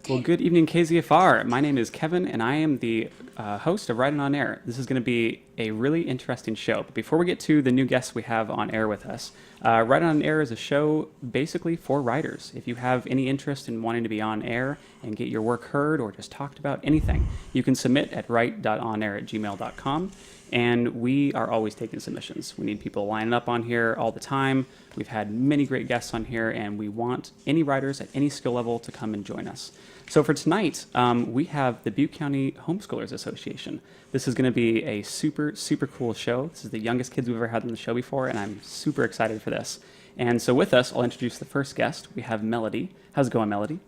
Well, good evening, KZFR. My name is Kevin, and I am the host of Write.onair. This is going to be a really interesting show. But before we get to the new guests we have on air with us, Write.onair is a show basically for writers. If you have any interest in wanting to be on air and get your work heard or just talked about anything, you can submit at write.onair@gmail.com. And we are always taking submissions. We need people lining up on here all the time. We've had many great guests on here, and we want any writers at any skill level to come and join us. So for tonight, we have the Butte County Homeschoolers Association. This is going to be a super, super cool show. This is the youngest kids we've ever had on the show before, and I'm super excited for this. And so with us, I'll introduce the first guest. We have Melody. How's it going, Melody?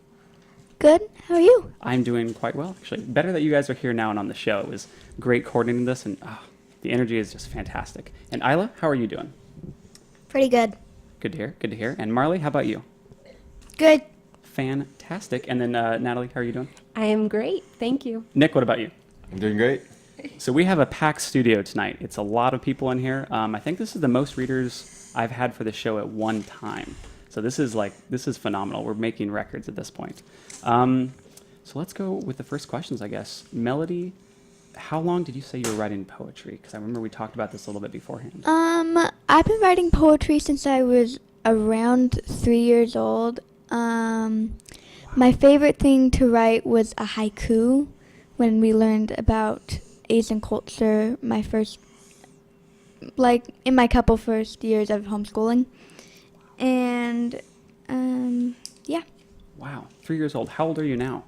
Good. How are you? I'm doing quite well, actually. Better that you guys are here now and on the show. It was great coordinating this, and the energy is just fantastic. And Isla, how are you doing? Pretty good. Good to hear. Good to hear. And Marley, how about you? Good. Fantastic. And then Natalie, how are you doing? I am great. Thank you. Nick, what about you? I'm doing great. So we have a packed studio tonight. It's a lot of people in here. I think this is the most readers I've had for the show at one time. So this is phenomenal. We're making records at this point. So let's go with the first questions, I guess. Melody, how long did you say you were writing poetry? Because I remember we talked about this a little bit beforehand. I've been writing poetry since I was around 3 years old. My favorite thing to write was a haiku when we learned about Asian culture in my couple first years of homeschooling. And, yeah. Wow, 3 years old. How old are you now?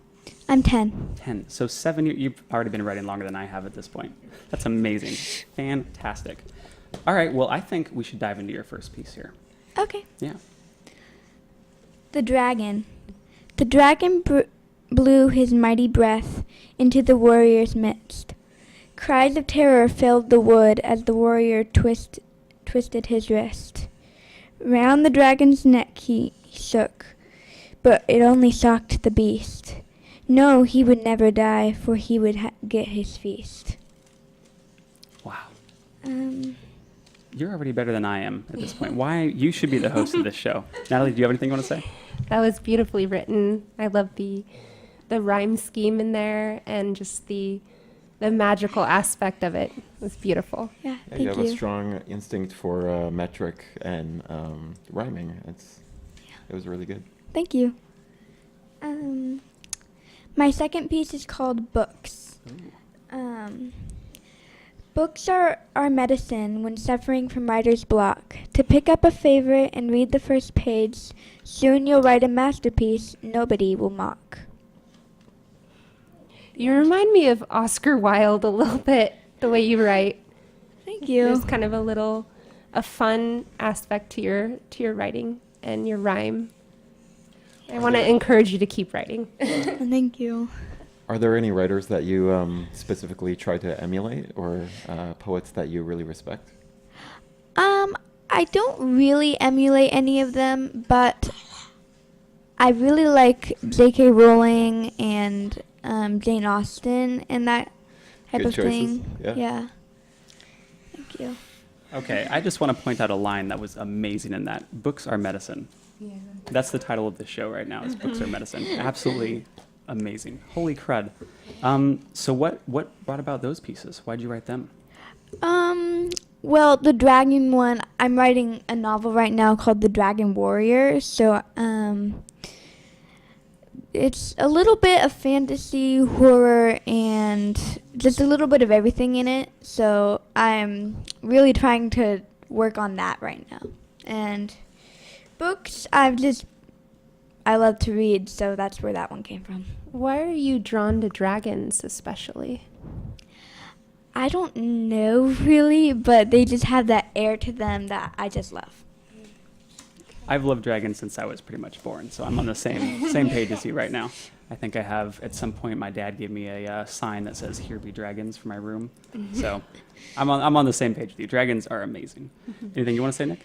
I'm 10. 10. So 7 years. You've already been writing longer than I have at this point. That's amazing. Fantastic. All right, well, I think we should dive into your first piece here. Okay. Yeah. The dragon. The dragon blew his mighty breath into the warrior's midst. Cries of terror filled the wood as the warrior twisted his wrist. Round the dragon's neck he shook, but it only shocked the beast. No, he would never die, for he would get his feast. Wow. Um, You're already better than I am at this point. Why? You should be the host of this show. Natalie, do you have anything you want to say? That was beautifully written. I love the rhyme scheme in there and just the magical aspect of it. It was beautiful. yeah, Yeah, thank you have you. a strong instinct for metric and rhyming. It was really good. Thank you. My second piece is called Books. Books are our medicine when suffering from writer's block. To pick up a favorite and read the first page, soon you'll write a masterpiece nobody will mock. You remind me of Oscar Wilde a little bit, the way you write. Thank you. There's kind of a fun aspect to your writing and your rhyme. I want to encourage you to keep writing. Thank you. Are there any writers that you specifically try to emulate, or poets that you really respect? I don't really emulate any of them, but I really like J.K. Rowling and Jane Austen and that type Good of choices. thing. Yeah. Thank you. Okay, I just want to point out a line that was amazing in that. Books are medicine. Yeah. That's the title of the show right now, is Books Are Medicine. Absolutely amazing. Holy crud. So what brought about those pieces? Why'd you write them? Well, the dragon one, I'm writing a novel right now called The Dragon Warrior. So, it's a little bit of fantasy, horror, and just a little bit of everything in it. So I'm really trying to work on that right now. And books, I love to read, so that's where that one came from. Why are you drawn to dragons especially? I don't know really, but they just have that air to them that I just love. I've loved dragons since I was pretty much born, so I'm on the same page as you right now. I think I have, at some point, my dad gave me a sign that says, "Here be dragons," for my room. So I'm on the same page with you. Dragons are amazing. Anything you want to say, Nick?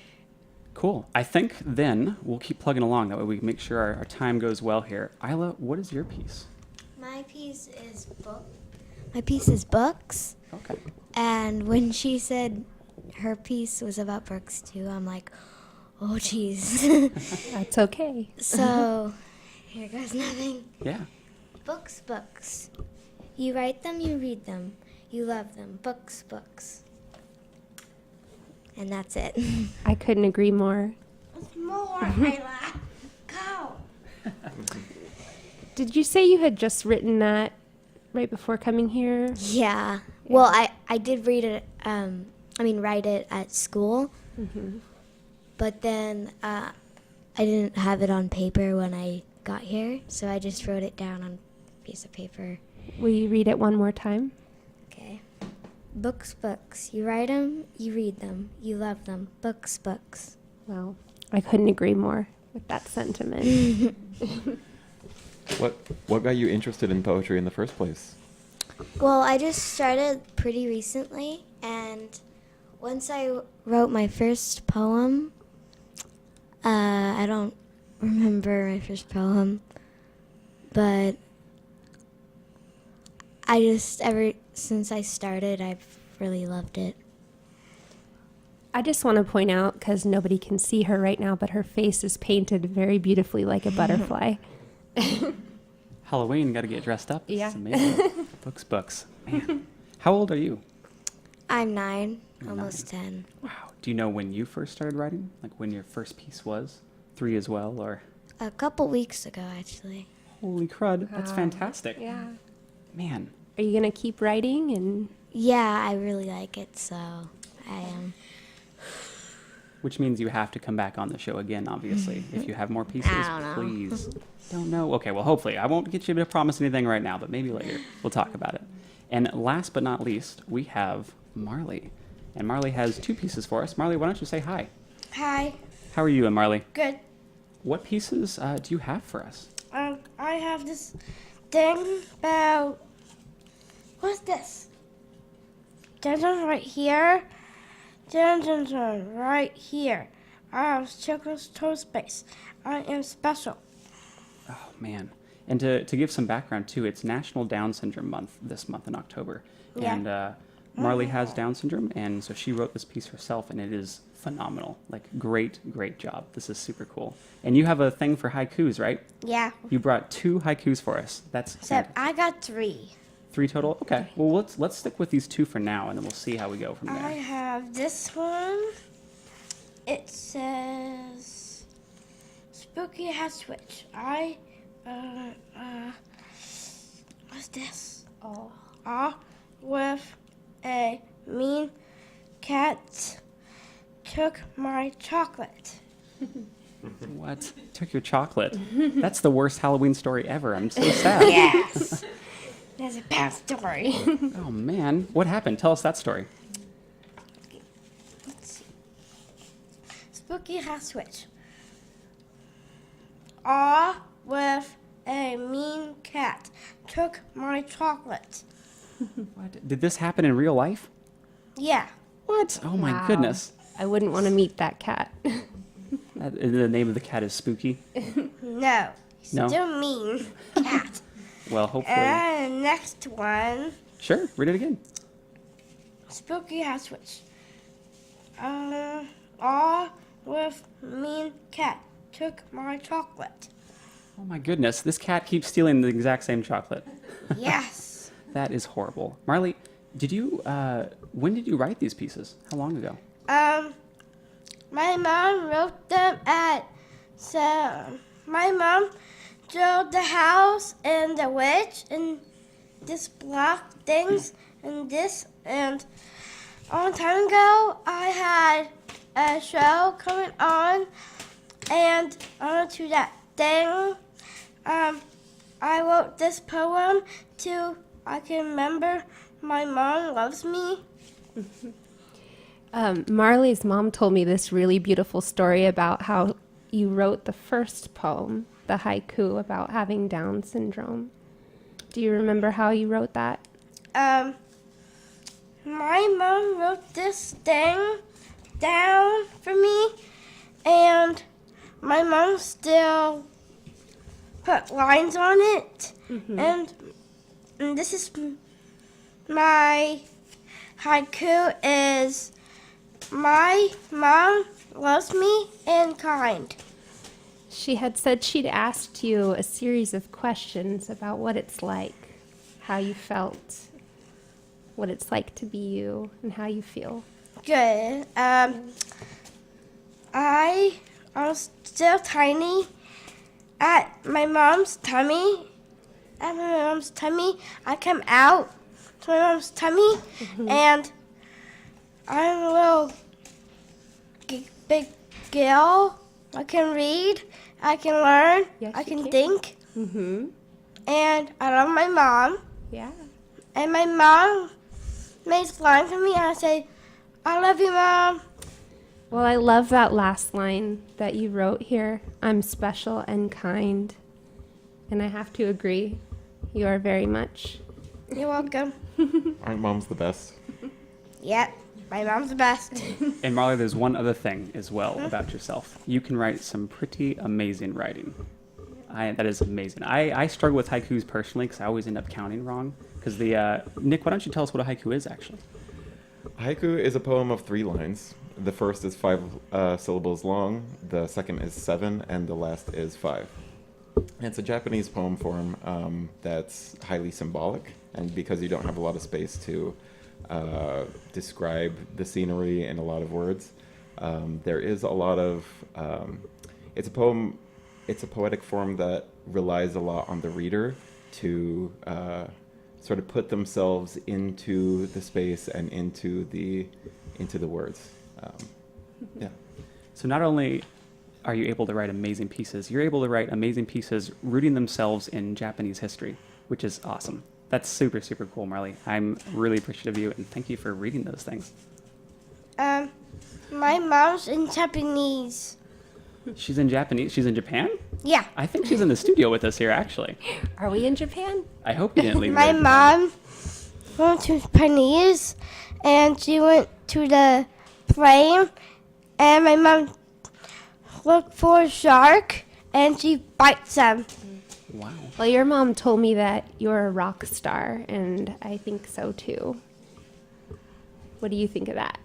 Cool. I think then we'll keep plugging along. That way we can make sure our time goes well here. Isla, what is your piece? My piece is books. Okay. And when she said her piece was about books too, I'm like, oh, geez. That's okay. So here goes nothing. Yeah. Books, books. You write them, you read them. You love them. Books, books. And that's it. I couldn't agree more. More, Isla. Go. Did you say you had just written that right before coming here? Yeah. Well, I did read it, write it at school. Mm-hmm. But then I didn't have it on paper when I got here, so I just wrote it down on a piece of paper. Will you read it one more time? Okay. Books, books. You write them, you read them, you love them. Books, books. Well, I couldn't agree more with that sentiment. What got you interested in poetry in the first place? Well, I just started pretty recently, and once I wrote my first poem, I don't remember my first poem, but ever since I started, I've really loved it. I just want to point out, because nobody can see her right now, but her face is painted very beautifully like a butterfly. Halloween, got to get dressed up. Yeah. It's amazing. Books. Man. How old are you? I'm 9, You're almost 10. Wow. Do you know when you first started writing? Like when your first piece was? 3 as well, or? A couple weeks ago, actually. Holy crud, that's fantastic. Yeah. Man. Are you going to keep writing? And Yeah, I really like it, so I am. Which means you have to come back on the show again, obviously. If you have more pieces, I don't know. please. Don't know. Okay, well, hopefully. I won't get you to promise anything right now, but maybe later. We'll talk about it. And last but not least, we have Marley. And Marley has 2 pieces for us. Marley, why don't you say hi? Hi. How are you, Marley? Good. What pieces do you have for us? I have this thing about, what's this? Dun right here. Dun right here. I have Chicken's toe space. I am special. Oh, man. And to give some background, too, it's National Down Syndrome Month this month in October. Yeah. And Marley has Down syndrome, and so she wrote this piece herself, and it is phenomenal. Like, great job. This is super cool. And you have a thing for haikus, right? Yeah. You brought 2 haikus for us. That's Except I got 3. 3 total? Okay. Well, let's stick with these 2 for now, and then we'll see how we go from I there. have this one. It says Spooky Hat Switch. What's this? With a mean cat took my chocolate. What? Took your chocolate? That's the worst Halloween story ever. I'm so sad. Yes. There's a bad story. Oh, man. What happened? Tell us that story. Let's see. Spooky Hat Switch. With a mean cat took my chocolate. What? Did this happen in real life? Yeah. What? Oh, my Wow. goodness. I wouldn't want to meet that cat. The name of the cat is Spooky. No. No? Still mean cat. Well, hopefully. And next one. Sure, read it again. Spooky Hat Switch. With mean cat took my chocolate. Oh my goodness, this cat keeps stealing the exact same chocolate. Yes. That is horrible. Marley, when did you write these pieces? How long ago? My mom wrote them my mom drew the house and the witch and this block things and this, and a long time ago I had a show coming on, and onto that thing I wrote this poem to I can remember my mom loves me. Marley's mom told me this really beautiful story about how you wrote the first poem, the haiku, about having Down syndrome. Do you remember how you wrote that? My mom wrote this thing down for me, and my mom still put lines on it. And this is my haiku is, my mom loves me and kind. She had said she'd asked you a series of questions about what it's like, how you felt, what it's like to be you, and how you feel. Good. I was still tiny at my mom's tummy. At my mom's tummy, I come out to my mom's tummy, and I'm a little big girl. I can read, I can learn, Yes, I you can can. think, Mm-hmm. and I love my mom. Yeah. And my mom makes line for me, and I say, I love you, Mom. Well, I love that last line that you wrote here. I'm special and kind. And I have to agree. You are very much. You're welcome. Aren't moms the best? Yep, my mom's the best. And Marley, there's one other thing as well about yourself. You can write some pretty amazing writing. That is amazing. I struggle with haikus personally because I always end up counting wrong. Because Nick, why don't you tell us what a haiku is actually? Haiku is a poem of 3 lines. The first is 5 syllables long, the second is 7, and the last is 5. It's a Japanese poem form that's highly symbolic, and because you don't have a lot of space to describe the scenery in a lot of words, there is a lot of... it's a poetic form that relies a lot on the reader to sort of put themselves into the space and into the words. Yeah. So not only are you able to write amazing pieces, you're able to write amazing pieces rooting themselves in Japanese history, which is awesome. That's super, super cool, Marley. I'm really appreciative of you, and thank you for reading those things. My mom's in Japanese. She's in Japanese. She's in Japan? Yeah. I think she's in the studio with us here, actually. Are we in Japan? I hope you didn't leave. My her. mom went to Japanese, and she went to the plane, and my mom looked for a shark, and she bites him. Wow. Well, your mom told me that you're a rock star, and I think so too. What do you think of that?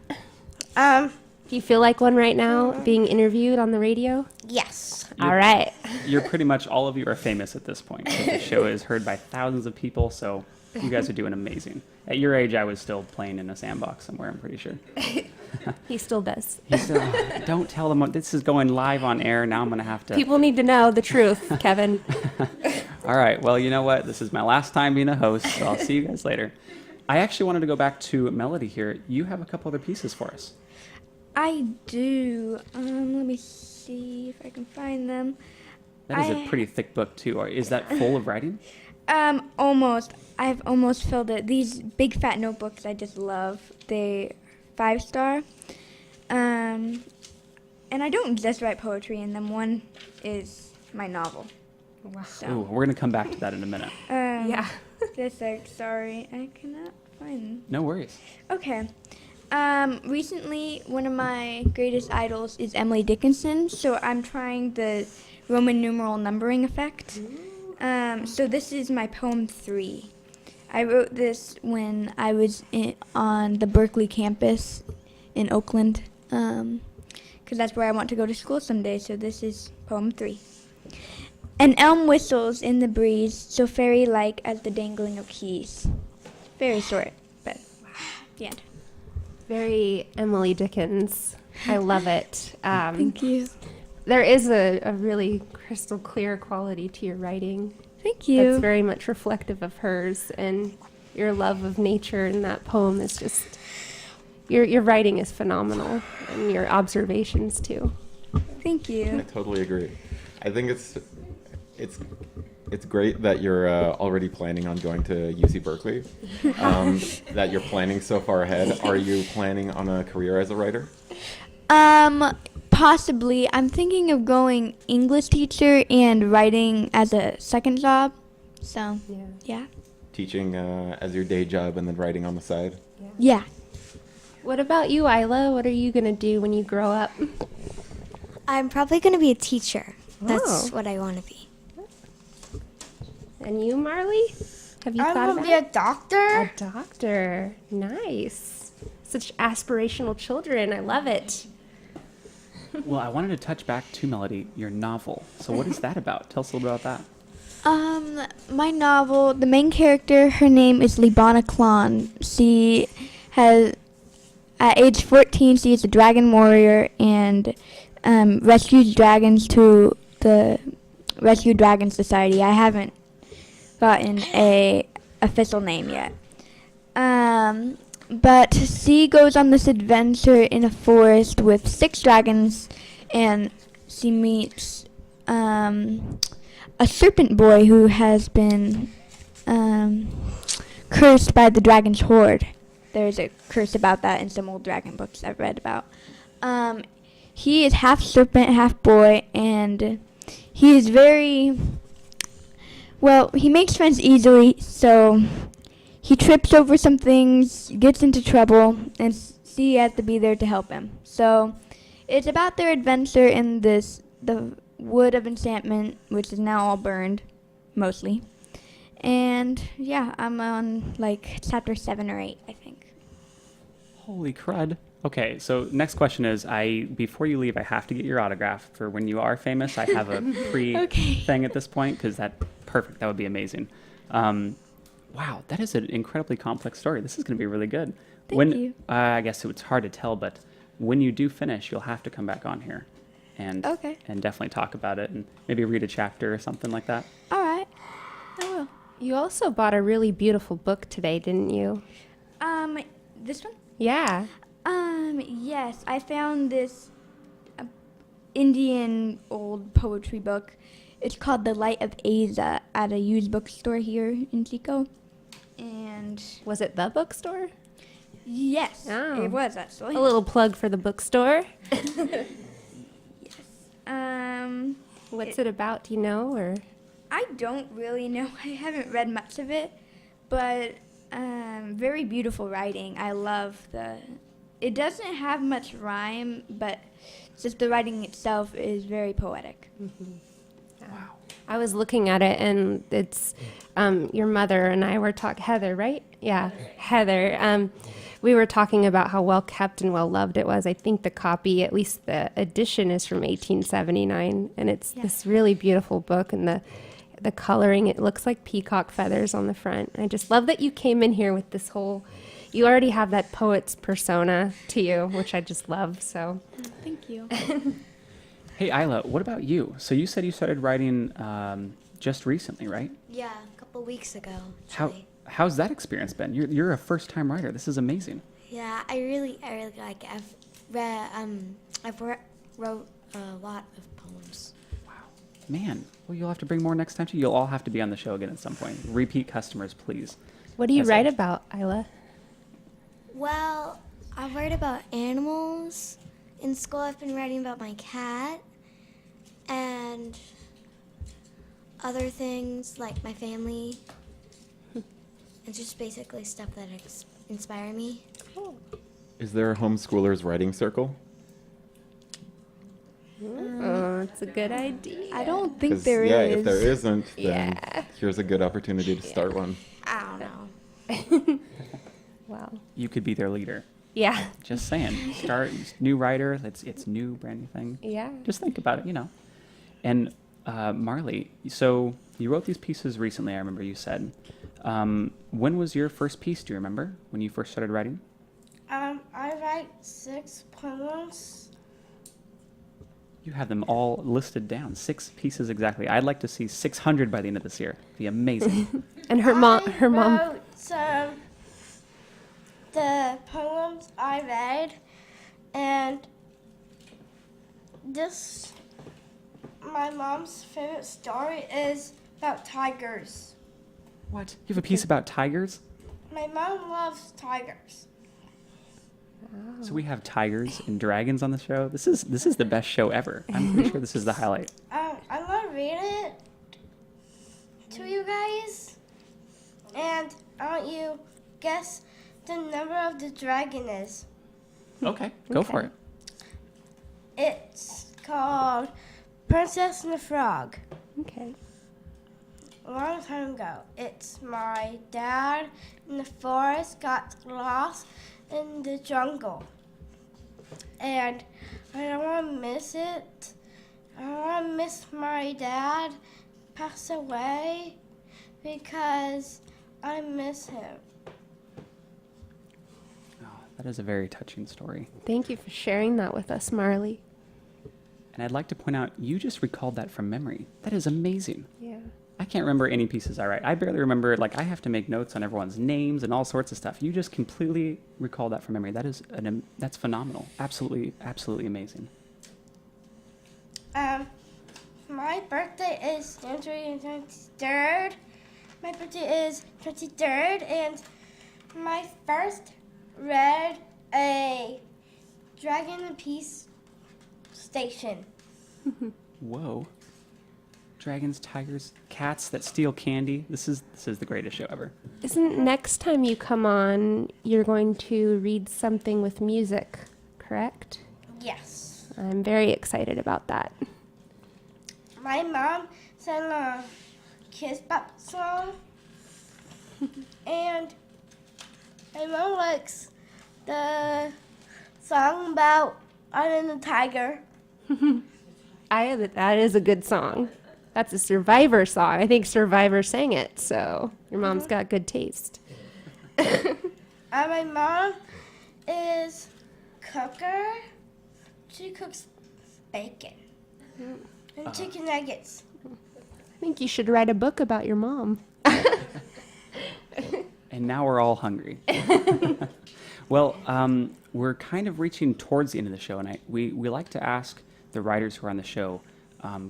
Do you feel like one right now, being interviewed on the radio? Yes. All right. You're pretty much, all of you are famous at this point. The show is heard by thousands of people, so you guys are doing amazing. At your age, I was still playing in a sandbox somewhere, I'm pretty sure. He still does. Don't tell them. This is going live on air. Now I'm going to have to... People need to know the truth, Kevin. All right. Well, you know what? This is my last time being a host, so I'll see you guys later. I actually wanted to go back to Melody here. You have a couple other pieces for us. I do. Let me see if I can find them. That is a pretty thick book, too. Or is that full of writing? Almost. I've almost filled it. These big fat notebooks I just love. They 5-star. And I don't just write poetry in them. One is my novel. Wow. So, Ooh, we're going to come back to that in a minute. Yeah. Just like, sorry, I cannot find them. No worries. Okay. Recently, one of my greatest idols is Emily Dickinson, so I'm trying the Roman numeral numbering effect. So this is my poem 3. I wrote this when I was on the Berkeley campus in Oakland, because that's where I want to go to school someday, so this is poem 3. An elm whistles in the breeze, so fairy-like as the dangling of keys. Very short, but the end. Very Emily Dickens. I love it. Thank you. There is a really crystal clear quality to your writing. Thank you. That's very much reflective of hers, and your love of nature in that poem is just... Your writing is phenomenal, and your observations, too. Thank I you. totally agree. I think it's great that you're already planning on going to UC Berkeley, that you're planning so far ahead. Are you planning on a career as a writer? Possibly. I'm thinking of going English teacher and writing as a second job. So, yeah. Teaching as your day job and then writing on the side? Yeah. What about you, Isla? What are you going to do when you grow up? I'm probably going to be a teacher. That's Oh. what I want to be. And you, Marley? Have you I'm thought going about to be a doctor. A doctor. Nice. Such aspirational children. I love it. Well, I wanted to touch back to Melody, your novel. So what is that about? Tell us a little bit about that. My novel, the main character, her name is Libana Klon. She has, at age 14, she is a dragon warrior and rescues dragons to the Rescue Dragon Society. I haven't gotten a official name yet. But she goes on this adventure in a forest with 6 dragons, and she meets a serpent boy who has been cursed by the dragon's horde. There's a curse about that in some old dragon books I've read about. He is half serpent, half boy, and he is he makes friends easily, so he trips over some things, gets into trouble, and she has to be there to help him. So it's about their adventure in the wood of enchantment, which is now all burned, mostly. And yeah, I'm on chapter 7 or 8, I think. Holy crud. Okay, so next question is, before you leave, I have to get your autograph for when you are famous. I have a thing at this point, because perfect. That would be amazing. Wow, that is an incredibly complex story. This is going to be really good. Thank you. I guess it's hard to tell, but when you do finish, you'll have to come back on here and definitely talk about it and maybe read a chapter or something like that. All right, I will. You also bought a really beautiful book today, didn't you? This one? Yeah. Yes, I found this Indian old poetry book. It's called The Light of Isla at a used bookstore here in Chico. And Was it the bookstore? yes, Oh. it was actually. A little plug for the bookstore. What's it about? Do you know, or? I don't really know. I haven't read much of it, but very beautiful writing. I love it doesn't have much rhyme, but just the writing itself is very poetic. Mm-hmm. Wow. I was looking at it, and it's your mother and I were talking, Heather, right? Yeah, Heather. We were talking about how well kept and well loved it was. I think the copy, at least the edition, is from 1879, and it's this really beautiful book, and the coloring, it looks like peacock feathers on the front. I just love that you came in here with this whole, you already have that poet's persona to you, which I just love, so. Thank you. Hey, Isla, what about you? So you said you started writing just recently, right? Yeah, a couple weeks ago. Actually. How's that experience been? You're a first-time writer. This is amazing. Yeah, I really like it. I've wrote a lot of poems. Wow. Man, well, you'll have to bring more next time too. You'll all have to be on the show again at some point. Repeat customers, please. What do you write about, Isla? Well, I write about animals. In school, I've been writing about my cat and other things like my family. And just basically stuff that inspire me. Cool. Is there a homeschooler's writing circle? Oh, it's a good idea. I don't think 'Cause, there is. yeah, if there isn't, then Yeah. here's a good opportunity to start one. I don't know. Wow. You could be their leader. Yeah. Just saying. Start new writer. It's new, brand new thing. Yeah. Just think about it, And Marley, so you wrote these pieces recently. I remember you said. When was your first piece? Do you remember when you first started writing? I write 6 poems. You have them all listed down. 6 pieces exactly. I'd like to see 600 by the end of this year. It'd be amazing. And her mom. I wrote the poems I read, and my mom's favorite story is about tigers. What? You have a piece about tigers? My mom loves tigers. So we have tigers and dragons on the show. This is the best show ever. I'm pretty sure this is the highlight. I'm gonna read it to you guys, and I want you guess the number of the dragon is. Okay, go for it. It's called Princess and the Frog. Okay. A long time ago, it's my dad in the forest got lost in the jungle. And I don't want to miss it. I don't want to miss my dad pass away because I miss him. Oh, that is a very touching story. Thank you for sharing that with us, Marley. And I'd like to point out, you just recalled that from memory. That is amazing. Yeah. I can't remember any pieces I write. I barely remember, like, I have to make notes on everyone's names and all sorts of stuff. You just completely recalled that from memory. That's phenomenal. Absolutely, absolutely amazing. My birthday is January 23rd. My birthday is 23rd, and my first read a Dragon and Peace station. Whoa. Dragons, tigers, cats that steal candy. This is the greatest show ever. Isn't next time you come on, you're going to read something with music, correct? Yes. I'm very excited about that. My mom sang a Kiss Bop song, and my mom likes the song about Isla and the Tiger. That is a good song. That's a Survivor song. I think Survivor sang it, so your mom's got good taste. My mom is cooker. She cooks bacon and chicken nuggets. I think you should write a book about your mom. And now we're all hungry. Well, we're kind of reaching towards the end of the show, and we like to ask the writers who are on the show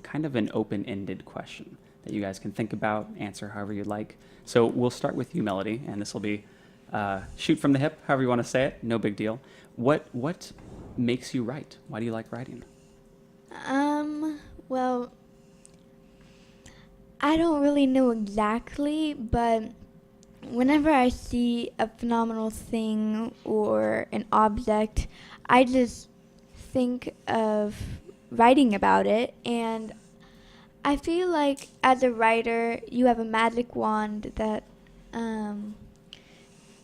kind of an open-ended question that you guys can think about, answer however you'd like. So we'll start with you, Melody, and this will be shoot from the hip, however you want to say it, no big deal. What makes you write? Why do you like writing? Well, I don't really know exactly, but whenever I see a phenomenal thing or an object, I just think of writing about it, and I feel like as a writer you have a magic wand that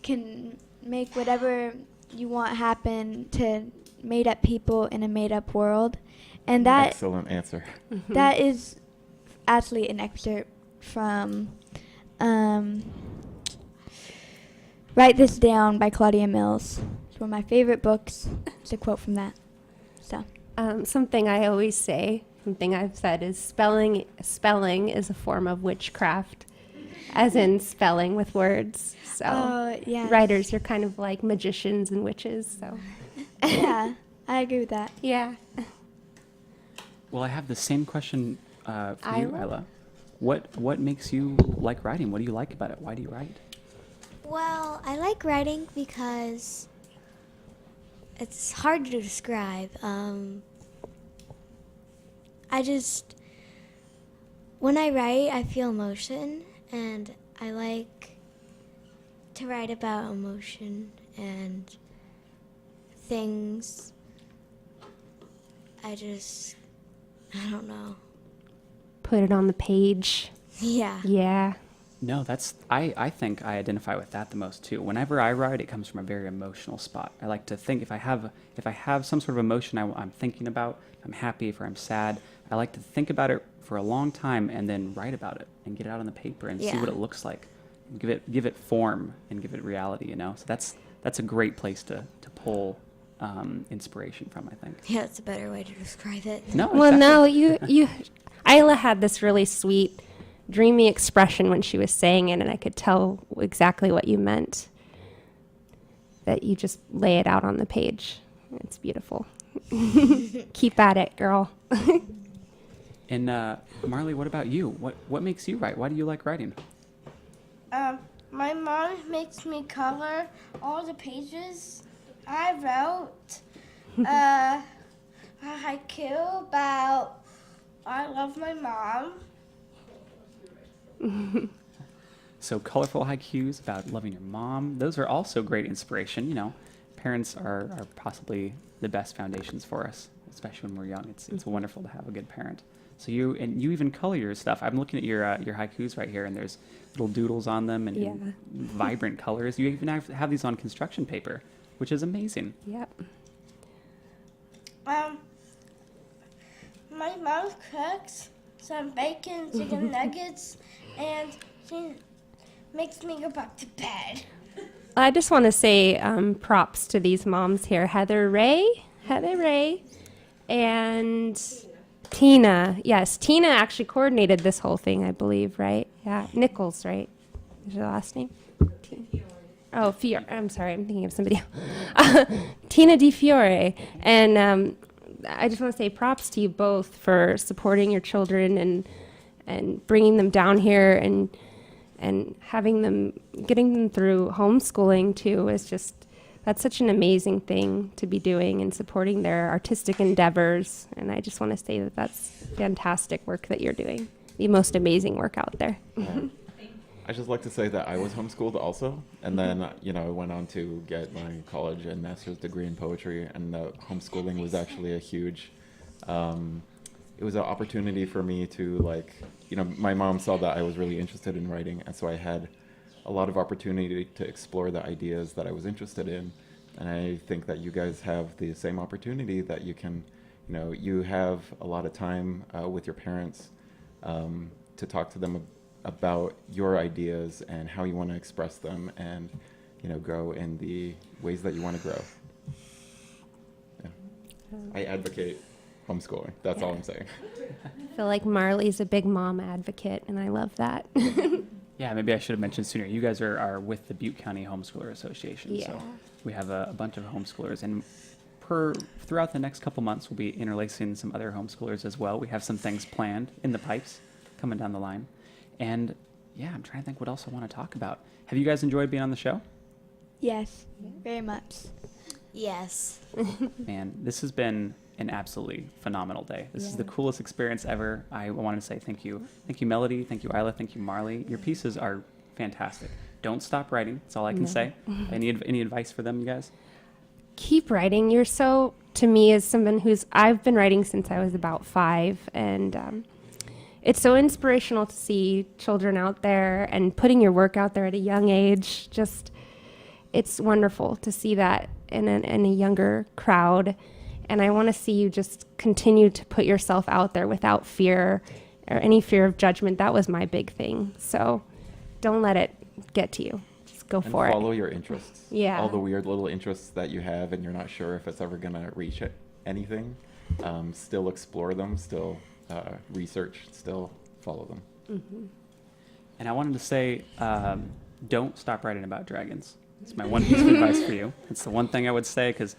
can make whatever you want happen to made up people in a made up world, and that Excellent answer. that is actually an excerpt from Write This Down by Claudia Mills. It's one of my favorite books. It's a quote from that. So Something I always say, something I've said is spelling is a form of witchcraft, as in spelling with words. So yeah, writers are kind of like magicians and witches. So yeah, I agree with that. yeah. Well, I have the same question for you, Isla? Isla. What makes you like writing? What do you like about it? Why do you write? Well, I like writing because it's hard to describe. When I write, I feel emotion, and I like to write about emotion and things. I don't know. Put it on the page. Yeah. Yeah. No, I think I identify with that the most too. Whenever I write, it comes from a very emotional spot. I like to think if I have some sort of emotion I'm thinking about, if I'm happy, if I'm sad, I like to think about it for a long time and then write about it and get it out on the paper and see Yeah. what it looks like. Give it form and give it reality, you know? So that's a great place to pull inspiration from, I think. Yeah, that's a better way to describe it. No, Well, exactly. no, you Isla had this really sweet, dreamy expression when she was saying it, and I could tell exactly what you meant. That you just lay it out on the page. It's beautiful. Keep at it, girl. And Marley, what about you? What makes you write? Why do you like writing? My mom makes me color all the pages. I wrote a haiku about I love my mom. So colorful haikus about loving your mom. Those are also great inspiration. You know, parents are possibly the best foundations for us, especially when we're young. It's wonderful to have a good parent. So you even color your stuff. I'm looking at your haikus right here, and there's little doodles on them and, and vibrant colors. You even have these on construction paper, which is amazing. Yep. My mom cooks some bacon, chicken nuggets, and she makes me go back to bed. I just want to say props to these moms here, Heather Ray, and Tina. Yes, Tina actually coordinated this whole thing, I believe, right? Yeah, Nichols, right? Is your last name? Oh, Fiore. I'm sorry, I'm thinking of somebody else. Tina Di Fiore. And I just want to say props to you both for supporting your children and bringing them down here and getting them through homeschooling too is just, that's such an amazing thing to be doing and supporting their artistic endeavors. And I just want to say that that's fantastic work that you're doing. The most amazing work out there. I just like to say that I was homeschooled also, and then I went on to get my college and master's degree in poetry, and homeschooling was actually a huge. It was an opportunity for me to my mom saw that I was really interested in writing, and so I had a lot of opportunity to explore the ideas that I was interested in, and I think that you guys have the same opportunity that you can, you have a lot of time with your parents to talk to them about your ideas and how you want to express them and, grow in the ways that you want to grow. Yeah. I advocate homeschooling. That's all I'm saying. I feel like Marley's a big mom advocate, and I love that. Yeah, maybe I should have mentioned sooner. You guys are with the Butte County Homeschooler Association. Yeah. So we have a bunch of homeschoolers. And throughout the next couple months, we'll be interlacing some other homeschoolers as well. We have some things planned in the pipes coming down the line. And yeah, I'm trying to think what else I want to talk about. Have you guys enjoyed being on the show? Yes, very much. Yes. Man, this has been an absolutely phenomenal day. This is the coolest experience ever. I wanted to say thank you. Thank you, Melody. Thank you, Isla. Thank you, Marley. Your pieces are fantastic. Don't stop writing. That's all I can say. Any advice for them, you guys? Keep writing. You're so, to me, as someone I've been writing since I was about 5, and it's so inspirational to see children out there and putting your work out there at a young age. Just, it's wonderful to see that in a younger crowd. And I want to see you just continue to put yourself out there without fear or any fear of judgment. That was my big thing. So don't let it get to you. Just go for it. Follow your interests. Yeah. All the weird little interests that you have and you're not sure if it's ever going to reach anything. Still explore them. Still research. Still follow them. Mm-hmm. And I wanted to say, don't stop writing about dragons. It's my one piece of advice for you. It's the one thing I would say because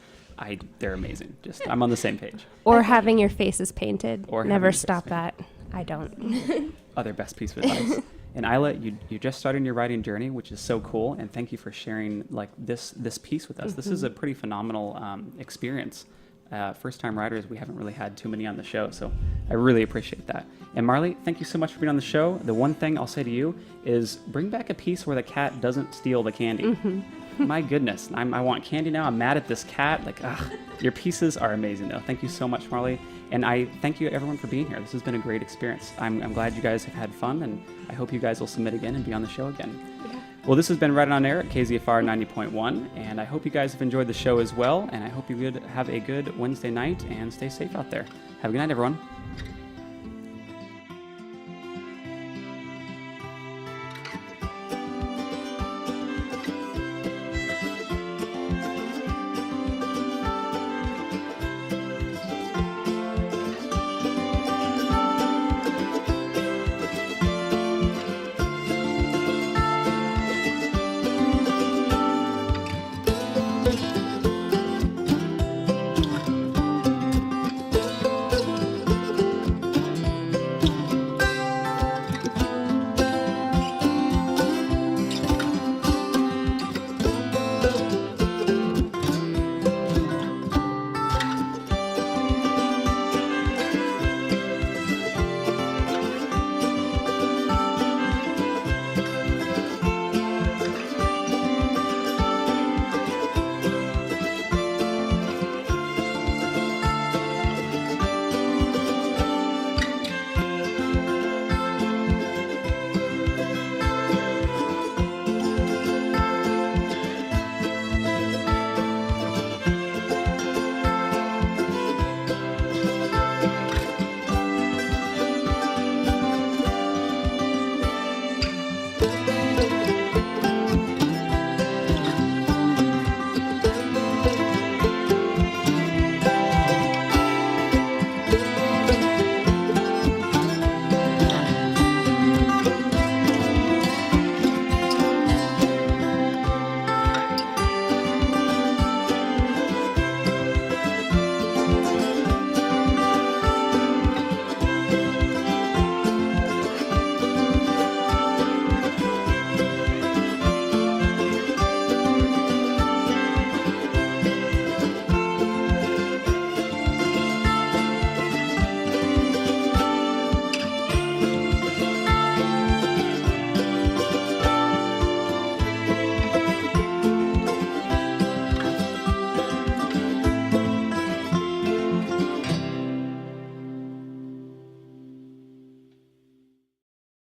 they're amazing. I'm on the same page. Or having your faces painted. Or never stop that. I don't. Other best piece of advice. And Isla, you just started your writing journey, which is so cool. And thank you for sharing this piece with us. This is a pretty phenomenal experience. First-time writers, we haven't really had too many on the show, so I really appreciate that. And Marley, thank you so much for being on the show. The one thing I'll say to you is bring back a piece where the cat doesn't steal the candy. My goodness, I want candy now. I'm mad at this cat. Your pieces are amazing, though. Thank you so much, Marley. And I thank you, everyone, for being here. This has been a great experience. I'm glad you guys have had fun, and I hope you guys will submit again and be on the show again. Yeah. Well, this has been Write It On Air at KZFR 90.1, and I hope you guys have enjoyed the show as well, and I hope you have a good Wednesday night, and stay safe out there. Have a good night, everyone.